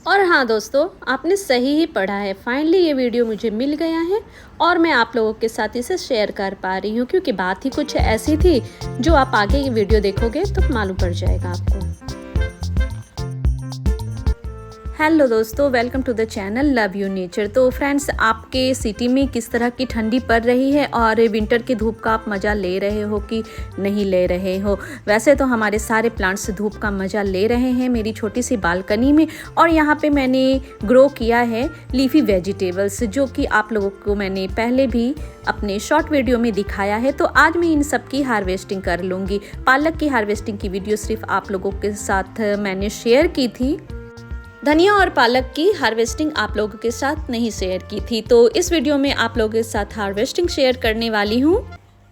और हाँ दोस्तों, आपने सही ही पढ़ा है। फाइनली ये वीडियो मुझे मिल गया है और मैं आप लोगों के साथ इसे शेयर कर पा रही हूँ, क्योंकि बात ही कुछ ऐसी थी जो आप आगे ये वीडियो देखोगे तो मालूम पड़ जाएगा आपको। हेलो दोस्तों, welcome to the channel love you nature. तो फ्रेंड्स, आपके सिटी में किस तरह की ठंडी पड़ रही है और विंटर की धूप का आप मज़ा ले रहे हो कि नहीं ले रहे हो। वैसे तो हमारे सारे प्लांट्स धूप का मज़ा ले रहे हैं मेरी छोटी सी बालकनी में। और यहाँ पे मैंने ग्रो किया है लीफी वेजिटेबल्स, जो कि आप लोगों को मैंने पहले भी अपने शॉर्ट वीडियो में दिखाया है। तो आज मैं इन सब की हार्वेस्टिंग कर लूँगी। पालक की हार्वेस्टिंग की वीडियो सिर्फ आप लोगों के साथ मैंने शेयर की थी, धनिया और पालक की हार्वेस्टिंग आप लोगों के साथ नहीं शेयर की थी। तो इस वीडियो में आप लोगों के साथ हार्वेस्टिंग शेयर करने वाली हूँ।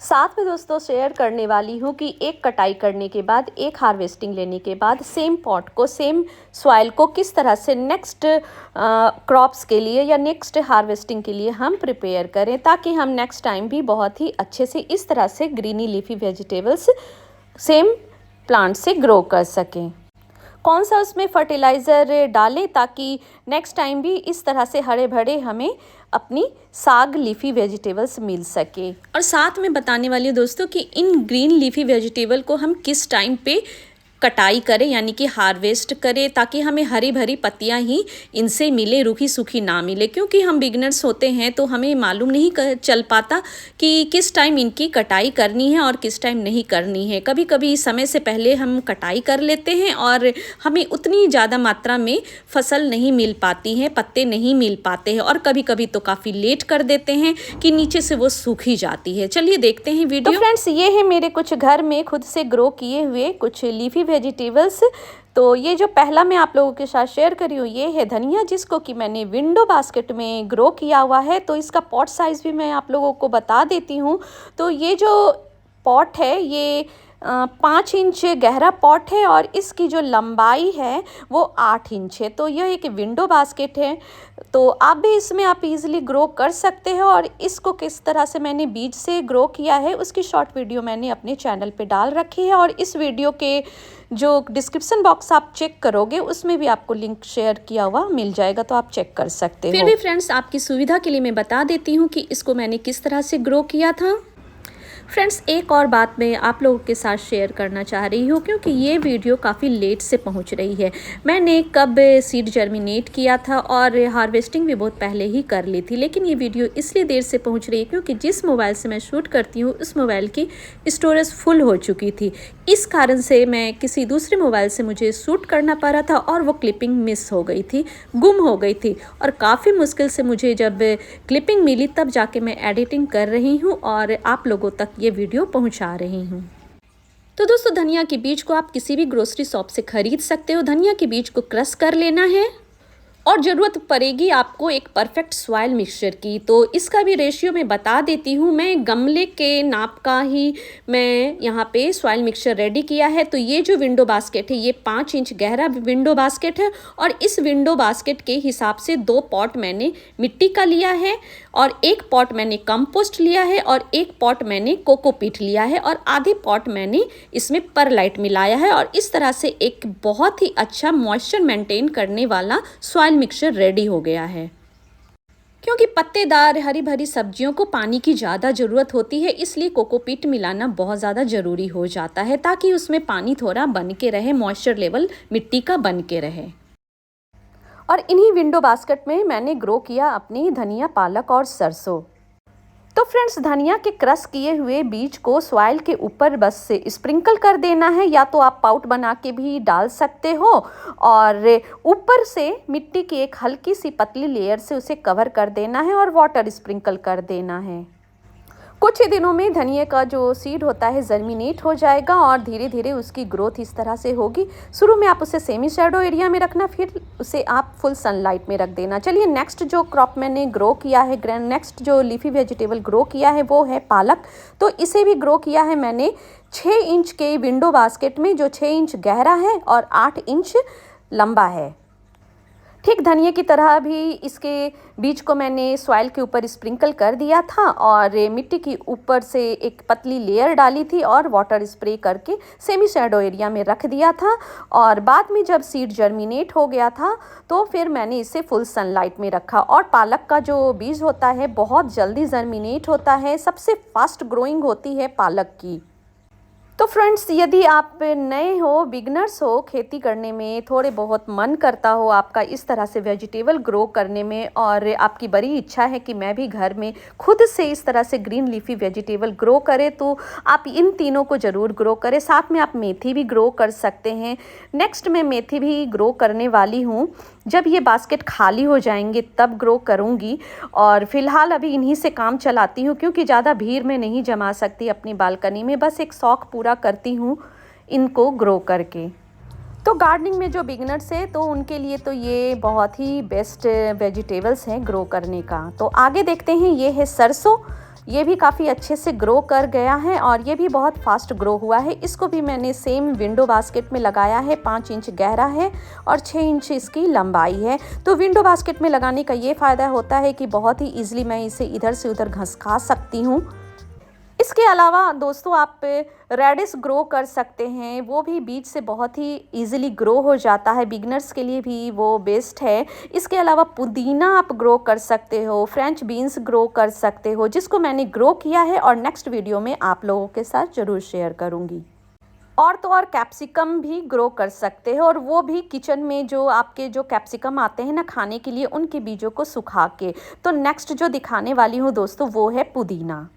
साथ में दोस्तों शेयर करने वाली हूँ कि एक कटाई करने के बाद, एक हार्वेस्टिंग लेने के बाद सेम पॉट को, सेम सॉइल को किस तरह से नेक्स्ट क्रॉप्स के लिए या नेक्स्ट हार्वेस्टिंग के लिए हम प्रिपेयर करें, ताकि हम नेक्स्ट टाइम भी बहुत ही अच्छे से इस तरह से greeny leafy vegetables same plant से ग्रो कर सकें। कौन सा उसमें फर्टिलाइज़र डालें ताकि नेक्स्ट टाइम भी इस तरह से हरे भरे हमें अपनी साग लीफी वेजिटेबल्स मिल सके। और साथ में बताने वाली हूँ दोस्तों कि इन ग्रीन लीफी वेजिटेबल को हम किस टाइम पे कटाई करें, यानी कि हार्वेस्ट करें, ताकि हमें हरी भरी पत्तियां ही इनसे मिले, रूखी सूखी ना मिले। क्योंकि हम बिगनर्स होते हैं तो हमें मालूम नहीं चल पाता कि किस टाइम इनकी कटाई करनी है और किस टाइम नहीं करनी है। कभी कभी समय से पहले हम कटाई कर लेते हैं और हमें उतनी ज़्यादा मात्रा में फसल नहीं मिल पाती है, पत्ते नहीं मिल पाते हैं, और कभी कभी तो काफ़ी लेट कर देते हैं कि नीचे से वो सूखी जाती है। चलिए देखते हैं वीडियो। तो फ्रेंड्स, ये है मेरे कुछ घर में खुद से ग्रो किए हुए कुछ लीफी वेजिटेबल्स। तो ये जो पहला मैं आप लोगों के साथ शेयर करी हूँ, ये है धनिया, जिसको कि मैंने विंडो बास्केट में ग्रो किया हुआ है। तो इसका पॉट साइज़ भी मैं आप लोगों को बता देती हूँ। तो ये जो पॉट है ये 5 इंच गहरा पॉट है और इसकी जो लंबाई है वो 8 इंच है। तो यह एक विंडो बास्केट है। तो आप भी इसमें आप इजीली ग्रो कर सकते हो। और इसको किस तरह से मैंने बीज से ग्रो किया है उसकी शॉर्ट वीडियो मैंने अपने चैनल पे डाल रखी है। और इस वीडियो के जो डिस्क्रिप्शन बॉक्स आप चेक करोगे उसमें भी आपको लिंक शेयर किया हुआ मिल जाएगा, तो आप चेक कर सकते हो। फिर भी फ्रेंड्स, आपकी सुविधा के लिए मैं बता देती हूँ कि इसको मैंने किस तरह से ग्रो किया था। फ्रेंड्स, एक और बात मैं आप लोगों के साथ शेयर करना चाह रही हूँ, क्योंकि ये वीडियो काफ़ी लेट से पहुँच रही है। मैंने कब सीड जर्मिनेट किया था और हार्वेस्टिंग भी बहुत पहले ही कर ली थी, लेकिन ये वीडियो इसलिए देर से पहुँच रही है क्योंकि जिस मोबाइल से मैं शूट करती हूँ उस मोबाइल की स्टोरेज फुल हो चुकी थी। इस कारण से मैं किसी दूसरे मोबाइल से मुझे शूट करना पड़ा था और वो क्लिपिंग मिस हो गई थी, गुम हो गई थी। और काफ़ी मुश्किल से मुझे जब क्लिपिंग मिली तब जाके मैं एडिटिंग कर रही हूँ और आप लोगों तक ये वीडियो पहुंचा रही हूं। तो दोस्तों, धनिया के बीज को आप किसी भी ग्रोसरी शॉप से खरीद सकते हो। धनिया के बीज को क्रश कर लेना है और ज़रूरत पड़ेगी आपको एक परफेक्ट सॉइल मिक्सचर की। तो इसका भी रेशियो मैं बता देती हूँ। मैं गमले के नाप का ही मैं यहाँ पे सॉइल मिक्सचर रेडी किया है। तो ये जो विंडो बास्केट है ये 5 इंच गहरा विंडो बास्केट है और इस विंडो बास्केट के हिसाब से 2 पॉट मैंने मिट्टी का लिया है और 1 पॉट मैंने कंपोस्ट लिया है और 1 पॉट मैंने कोकोपीट लिया है और आधे पॉट मैंने इसमें परलाइट मिलाया है। और इस तरह से एक बहुत ही अच्छा मॉइस्चर मेंटेन करने वाला सॉइल मिक्सचर रेडी हो गया है। क्योंकि पत्तेदार हरी भरी सब्जियों को पानी की ज़्यादा ज़रूरत होती है, इसलिए कोकोपीट मिलाना बहुत ज़्यादा ज़रूरी हो जाता है, ताकि उसमें पानी थोड़ा बन के रहे, मॉइस्चर लेवल मिट्टी का बन के रहे। और इन्हीं विंडो बास्केट में मैंने ग्रो किया अपनी धनिया, पालक और सरसों। तो फ्रेंड्स, धनिया के क्रश किए हुए बीज को सॉइल के ऊपर बस से स्प्रिंकल कर देना है, या तो आप पाउट बना के भी डाल सकते हो और ऊपर से मिट्टी की एक हल्की सी पतली लेयर से उसे कवर कर देना है और वाटर स्प्रिंकल कर देना है। कुछ ही दिनों में धनिया का जो सीड होता है जर्मिनेट हो जाएगा और धीरे धीरे उसकी ग्रोथ इस तरह से होगी। शुरू में आप उसे सेमी शैडो एरिया में रखना, फिर उसे आप फुल सनलाइट में रख देना। चलिए, नेक्स्ट जो क्रॉप मैंने ग्रो किया है, नेक्स्ट जो लीफी वेजिटेबल ग्रो किया है वो है पालक। तो इसे भी ग्रो किया है मैंने 6 इंच के विंडो बास्केट में, जो 6 इंच गहरा है और 8 इंच लंबा है। ठीक धनिया की तरह भी इसके बीज को मैंने सॉइल के ऊपर स्प्रिंकल कर दिया था और मिट्टी के ऊपर से एक पतली लेयर डाली थी और वाटर स्प्रे करके सेमी शैडो एरिया में रख दिया था। और बाद में जब सीड जर्मिनेट हो गया था तो फिर मैंने इसे फुल सनलाइट में रखा। और पालक का जो बीज होता है बहुत जल्दी जर्मिनेट होता है, सबसे फास्ट ग्रोइंग होती है पालक की। तो फ्रेंड्स, यदि आप नए हो, बिगनर्स हो, खेती करने में थोड़े बहुत मन करता हो आपका इस तरह से वेजिटेबल ग्रो करने में, और आपकी बड़ी इच्छा है कि मैं भी घर में खुद से इस तरह से ग्रीन लीफी वेजिटेबल ग्रो करें, तो आप इन तीनों को ज़रूर ग्रो करें। साथ में आप मेथी भी ग्रो कर सकते हैं। नेक्स्ट मैं मेथी भी ग्रो करने वाली हूँ, जब ये बास्केट खाली हो जाएंगे तब ग्रो करूँगी। और फ़िलहाल अभी इन्हीं से काम चलाती हूँ क्योंकि ज़्यादा भीड़ में नहीं जमा सकती अपनी बालकनी में, बस एक शौक़ पूरा करती हूँ इनको ग्रो करके। तो गार्डनिंग में जो बिगनर्स है तो उनके लिए तो ये बहुत ही बेस्ट वेजिटेबल्स हैं ग्रो करने का। तो आगे देखते हैं, ये है सरसों। ये भी काफ़ी अच्छे से ग्रो कर गया है और ये भी बहुत फास्ट ग्रो हुआ है। इसको भी मैंने सेम विंडो बास्केट में लगाया है। 5 इंच गहरा है और 6 इंच इसकी लंबाई है। तो विंडो बास्केट में लगाने का ये फ़ायदा होता है कि बहुत ही ईजिली मैं इसे इधर से उधर घसका सकती हूँ। इसके अलावा दोस्तों आप रेडिश ग्रो कर सकते हैं, वो भी बीज से बहुत ही इजीली ग्रो हो जाता है, बिगनर्स के लिए भी वो बेस्ट है। इसके अलावा पुदीना आप ग्रो कर सकते हो, फ्रेंच बीन्स ग्रो कर सकते हो, जिसको मैंने ग्रो किया है और नेक्स्ट वीडियो में आप लोगों के साथ ज़रूर शेयर करूँगी। और तो और कैप्सिकम भी ग्रो कर सकते हो, और वो भी किचन में जो आपके जो कैप्सिकम आते हैं ना खाने के लिए, उनके बीजों को सुखा के। तो नेक्स्ट जो दिखाने वाली हूँ दोस्तों वो है पुदीना।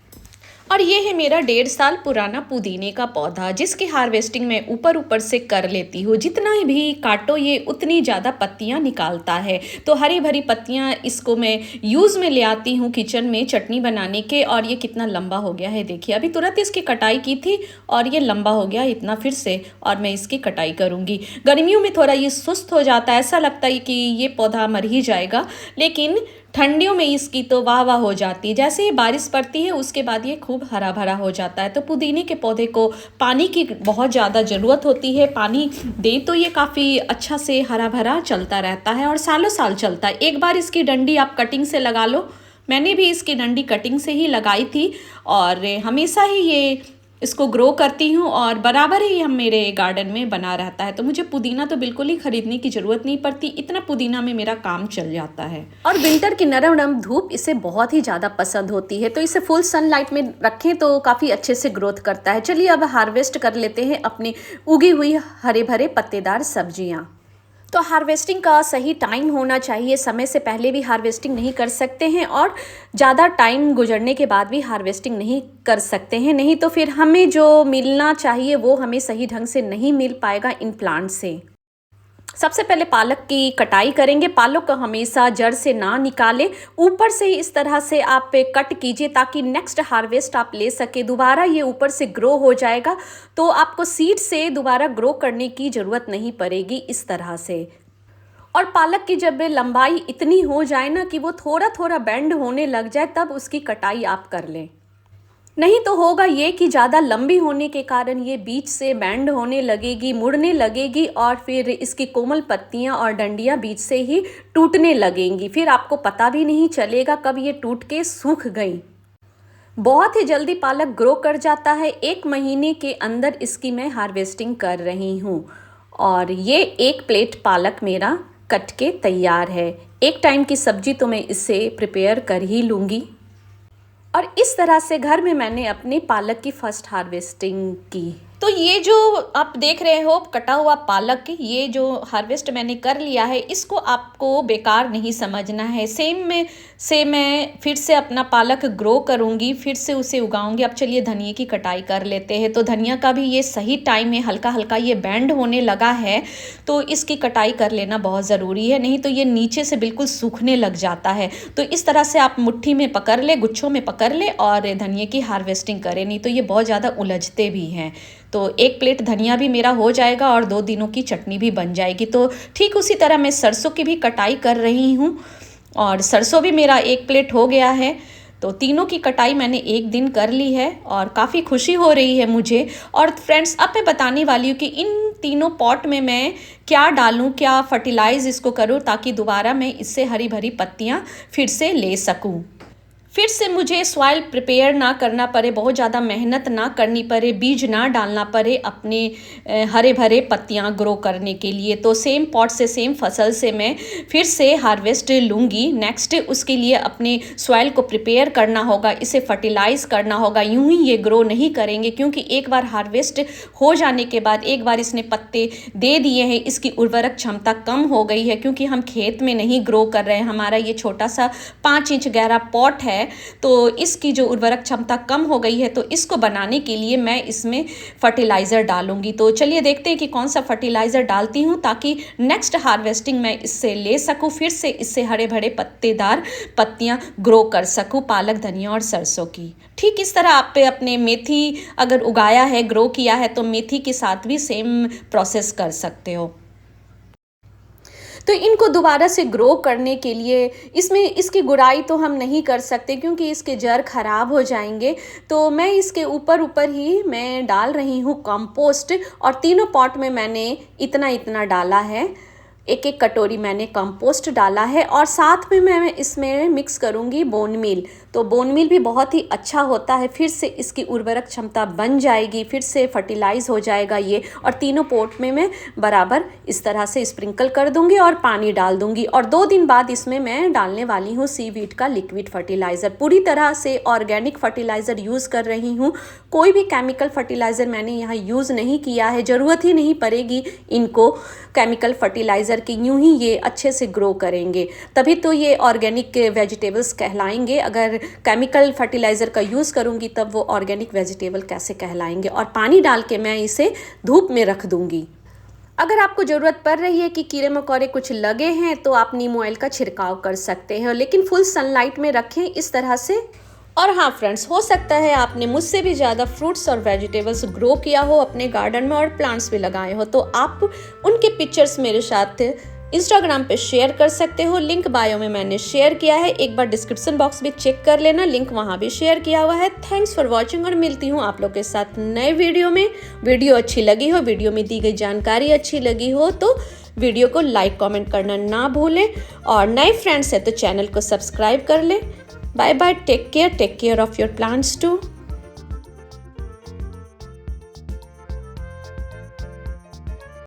और ये है मेरा 1.5 साल पुराना पुदीने का पौधा, जिसकी हार्वेस्टिंग मैं ऊपर ऊपर से कर लेती हूँ। जितना भी काटो ये उतनी ज़्यादा पत्तियाँ निकालता है। तो हरी भरी पत्तियाँ इसको मैं यूज़ में ले आती हूँ किचन में चटनी बनाने के। और ये कितना लंबा हो गया है देखिए, अभी तुरंत इसकी कटाई की थी और ये लंबा हो गया इतना फिर से, और मैं इसकी कटाई करूँगी। गर्मियों में थोड़ा ये सुस्त हो जाता है, ऐसा लगता है कि ये पौधा मर ही जाएगा, लेकिन ठंडियों में इसकी तो वाह वाह हो जाती है। जैसे ही बारिश पड़ती है उसके बाद ये खूब हरा भरा हो जाता है। तो पुदीने के पौधे को पानी की बहुत ज़्यादा ज़रूरत होती है। पानी दे तो ये काफ़ी अच्छा से हरा भरा चलता रहता है और सालों साल चलता है। एक बार इसकी डंडी आप कटिंग से लगा लो, मैंने भी इसकी डंडी कटिंग से ही लगाई थी और हमेशा ही ये इसको ग्रो करती हूँ और बराबर ही हम मेरे गार्डन में बना रहता है। तो मुझे पुदीना तो बिल्कुल ही खरीदने की ज़रूरत नहीं पड़ती, इतना पुदीना में मेरा काम चल जाता है। और विंटर की नरम नरम धूप इसे बहुत ही ज़्यादा पसंद होती है, तो इसे फुल सनलाइट में रखें तो काफ़ी अच्छे से ग्रोथ करता है। चलिए अब हार्वेस्ट कर लेते हैं अपनी उगी हुई हरे भरे पत्तेदार सब्जियाँ। तो हार्वेस्टिंग का सही टाइम होना चाहिए, समय से पहले भी हार्वेस्टिंग नहीं कर सकते हैं और ज़्यादा टाइम गुजरने के बाद भी हार्वेस्टिंग नहीं कर सकते हैं, नहीं तो फिर हमें जो मिलना चाहिए वो हमें सही ढंग से नहीं मिल पाएगा इन प्लांट से। सबसे पहले पालक की कटाई करेंगे। पालक को हमेशा जड़ से ना निकालें, ऊपर से ही इस तरह से आप कट कीजिए ताकि नेक्स्ट हार्वेस्ट आप ले सके। दोबारा ये ऊपर से ग्रो हो जाएगा तो आपको सीड से दोबारा ग्रो करने की ज़रूरत नहीं पड़ेगी इस तरह से। और पालक की जब लंबाई इतनी हो जाए ना कि वो थोड़ा थोड़ा बेंड होने लग जाए तब उसकी कटाई आप कर लें, नहीं तो होगा ये कि ज़्यादा लंबी होने के कारण ये बीच से बैंड होने लगेगी, मुड़ने लगेगी और फिर इसकी कोमल पत्तियां और डंडियां बीच से ही टूटने लगेंगी। फिर आपको पता भी नहीं चलेगा कब ये टूट के सूख गई। बहुत ही जल्दी पालक ग्रो कर जाता है। 1 महीने के अंदर इसकी मैं हार्वेस्टिंग कर रही हूँ और ये 1 प्लेट पालक मेरा कट के तैयार है। एक टाइम की सब्जी तो मैं इससे प्रिपेयर कर ही लूँगी। और इस तरह से घर में मैंने अपने पालक की फर्स्ट हार्वेस्टिंग की। तो ये जो आप देख रहे हो कटा हुआ पालक, ये जो हार्वेस्ट मैंने कर लिया है, इसको आपको बेकार नहीं समझना है। सेम से मैं फिर से अपना पालक ग्रो करूँगी, फिर से उसे उगाऊंगी। अब चलिए धनिया की कटाई कर लेते हैं। तो धनिया का भी ये सही टाइम है, हल्का हल्का ये बैंड होने लगा है तो इसकी कटाई कर लेना बहुत ज़रूरी है, नहीं तो ये नीचे से बिल्कुल सूखने लग जाता है। तो इस तरह से आप मुट्ठी में पकड़ ले, गुच्छों में पकड़ ले और धनिया की हार्वेस्टिंग करें, नहीं तो ये बहुत ज़्यादा उलझते भी हैं। तो 1 प्लेट धनिया भी मेरा हो जाएगा और 2 दिनों की चटनी भी बन जाएगी। तो ठीक उसी तरह मैं सरसों की भी कटाई कर रही हूँ और सरसों भी मेरा 1 प्लेट हो गया है। तो तीनों की कटाई मैंने एक दिन कर ली है और काफ़ी खुशी हो रही है मुझे। और फ्रेंड्स, अब मैं बताने वाली हूँ कि इन तीनों पॉट में मैं क्या डालूँ, क्या फर्टिलाइज़ इसको करूँ ताकि दोबारा मैं इससे हरी भरी पत्तियाँ फिर से ले सकूँ। फिर से मुझे सॉइल प्रिपेयर ना करना पड़े, बहुत ज़्यादा मेहनत ना करनी पड़े, बीज ना डालना पड़े अपने हरे भरे पत्तियां ग्रो करने के लिए। तो सेम पॉट से, सेम फसल से मैं फिर से हार्वेस्ट लूँगी। नेक्स्ट उसके लिए अपने सॉइल को प्रिपेयर करना होगा, इसे फर्टिलाइज करना होगा। यूं ही ये ग्रो नहीं करेंगे, क्योंकि एक बार हार्वेस्ट हो जाने के बाद, एक बार इसने पत्ते दे दिए हैं, इसकी उर्वरक क्षमता कम हो गई है, क्योंकि हम खेत में नहीं ग्रो कर रहे हैं। हमारा ये छोटा सा 5 इंच गहरा पॉट है, तो इसकी जो उर्वरक क्षमता कम हो गई है। तो इसको बनाने के लिए मैं इसमें फर्टिलाइज़र डालूंगी। तो चलिए देखते हैं कि कौन सा फर्टिलाइज़र डालती हूँ ताकि नेक्स्ट हार्वेस्टिंग मैं इससे ले सकूँ, फिर से इससे हरे भरे पत्तेदार पत्तियाँ ग्रो कर सकूँ, पालक, धनिया और सरसों की। ठीक इस तरह आप अपने मेथी अगर उगाया है, ग्रो किया है, तो मेथी के साथ भी सेम प्रोसेस कर सकते हो। तो इनको दोबारा से ग्रो करने के लिए इसमें इसकी गुड़ाई तो हम नहीं कर सकते, क्योंकि इसके जड़ खराब हो जाएंगे। तो मैं इसके ऊपर ऊपर ही मैं डाल रही हूँ कंपोस्ट, और तीनों पॉट में मैंने इतना इतना डाला है, एक एक कटोरी मैंने कंपोस्ट डाला है। और साथ में मैं इसमें मिक्स करूँगी बोन मील। तो बोन मील भी बहुत ही अच्छा होता है, फिर से इसकी उर्वरक क्षमता बन जाएगी, फिर से फर्टिलाइज हो जाएगा ये। और तीनों पोट में मैं बराबर इस तरह से स्प्रिंकल कर दूंगी और पानी डाल दूंगी। और 2 दिन बाद इसमें मैं डालने वाली हूँ सीवीड का लिक्विड फर्टिलाइज़र। पूरी तरह से ऑर्गेनिक फर्टिलाइज़र यूज़ कर रही हूँ, कोई भी केमिकल फर्टिलाइज़र मैंने यहाँ यूज़ नहीं किया है। ज़रूरत ही नहीं पड़ेगी इनको केमिकल फर्टिलाइज़र की, यूँ ही ये अच्छे से ग्रो करेंगे, तभी तो ये ऑर्गेनिक वेजिटेबल्स कहलाएंगे। अगर केमिकल फर्टिलाइज़र का यूज़ करूँगी तब वो ऑर्गेनिक वेजिटेबल कैसे कहलाएंगे। और पानी डाल के मैं इसे धूप में रख दूँगी। अगर आपको ज़रूरत पड़ रही है कि कीड़े मकोड़े कुछ लगे हैं तो आप नीम ऑयल का छिड़काव कर सकते हैं, लेकिन फुल सनलाइट में रखें इस तरह से। और हाँ फ्रेंड्स, हो सकता है आपने मुझसे भी ज़्यादा फ्रूट्स और वेजिटेबल्स ग्रो किया हो अपने गार्डन में और प्लांट्स भी लगाए हो, तो आप उनके पिक्चर्स मेरे साथ इंस्टाग्राम पे शेयर कर सकते हो। लिंक बायो में मैंने शेयर किया है, एक बार डिस्क्रिप्शन बॉक्स भी चेक कर लेना, लिंक वहाँ भी शेयर किया हुआ है। थैंक्स फॉर वॉचिंग, और मिलती हूँ आप लोग के साथ नए वीडियो में। वीडियो अच्छी लगी हो, वीडियो में दी गई जानकारी अच्छी लगी हो तो वीडियो को लाइक कमेंट करना ना भूलें, और नए फ्रेंड्स हैं तो चैनल को सब्सक्राइब कर लें। Bye bye, take care of your plants to.